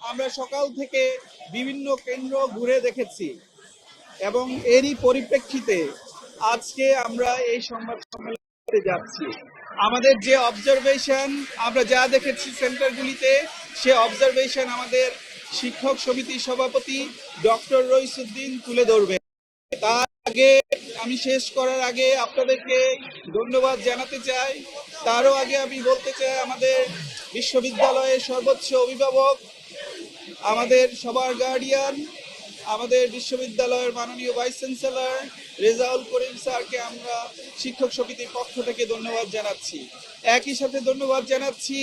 আমরা সকাল থেকে বিভিন্ন কেন্দ্র ঘুরে দেখেছি এবং এরই পরিপ্রেক্ষিতে আজকে আমরা এই সংবাদ সম্মেলনে যাচ্ছি। আমাদের যে অবজারভেশন আমরা যা দেখেছি সেন্টারগুলিতে, সে অবজারভেশন আমাদের শিক্ষক সমিতির সভাপতি ডক্টর রইসুদ্দিন তুলে ধরবেন। তার আগে আমি শেষ করার আগে আপনাদেরকে ধন্যবাদ জানাতে চাই। তারও আগে আমি বলতে চাই আমাদের বিশ্ববিদ্যালয়ের সর্বোচ্চ অভিভাবক, আমাদের সবার গার্ডিয়ান, আমাদের বিশ্ববিদ্যালয়ের মাননীয় ভাইস চ্যান্সেলর রেজাউল করিম স্যারকে আমরা শিক্ষক সমিতির পক্ষ থেকে ধন্যবাদ জানাচ্ছি। একই সাথে ধন্যবাদ জানাচ্ছি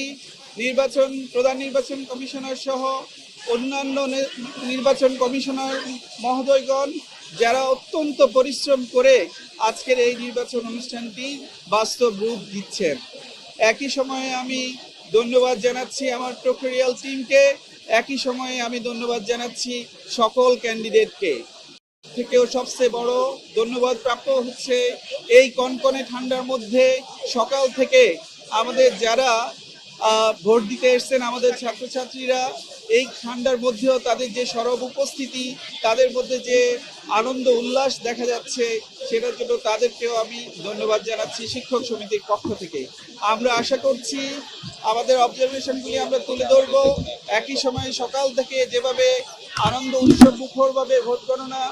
প্রধান নির্বাচন কমিশনার সহ অন্যান্য নির্বাচন কমিশনার মহোদয়গণ, যারা অত্যন্ত পরিশ্রম করে আজকের এই নির্বাচন অনুষ্ঠানটি বাস্তব রূপ দিচ্ছেন। একই সময়ে আমি ধন্যবাদ জানাচ্ছি আমার প্রক্টোরিয়াল টিমকে, একই সময়ে আমি ধন্যবাদ জানাচ্ছি সকল ক্যান্ডিডেটকে। থেকেও সবচেয়ে বড় ধন্যবাদ প্রাপ্য হচ্ছে এই কনকনে ঠান্ডার মধ্যে সকাল থেকে আমাদের যারা ভোট দিতে এসছেন, আমাদের ছাত্রছাত্রীরা, এই ঠান্ডার মধ্যেও তাদের যে সরব উপস্থিতি, তাদের মধ্যে যে আনন্দ উল্লাস দেখা যাচ্ছে, সেটার জন্য তাদেরকেও আমি ধন্যবাদ জানাচ্ছি শিক্ষক সমিতির পক্ষ থেকে। আমরা আশা করছি আমাদের অবজারভেশনগুলি আমরা তুলে ধরব। একই সময়ে সকাল থেকে যেভাবে আনন্দ উৎসব মুখরভাবে ভোট গণনা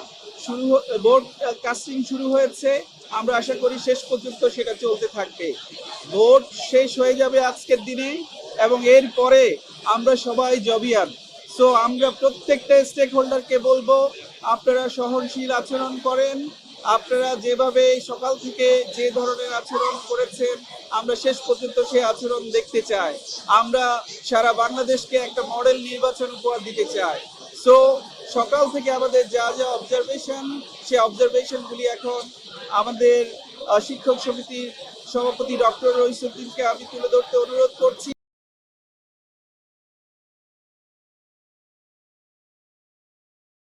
ভোট কাস্টিং শুরু হয়েছে, আমরা আশা করি শেষ পর্যন্ত সেটা চলতে থাকবে। ভোট শেষ হয়ে যাবে আজকের দিনে এবং এরপরে আমরা সবাই জবিয়ান। সো আমরা প্রত্যেকটা স্টেক হোল্ডারকে বলবো, আপনারা সহনশীল আচরণ করেন। আপনারা যেভাবে সকাল থেকে যে ধরনের আচরণ করেছেন, আমরা শেষ পর্যন্ত সেই আচরণ দেখতে চাই। আমরা সারা বাংলাদেশকে একটা মডেল নির্বাচন উপহার দিতে চাই। সো সকাল থেকে আমাদের যা যা অবজারভেশন, সেই অবজারভেশনগুলি এখন আমাদের শিক্ষক সমিতির সভাপতি ডক্টর রইসুদ্দিনকে আমি তুলে ধরতে অনুরোধ করছি।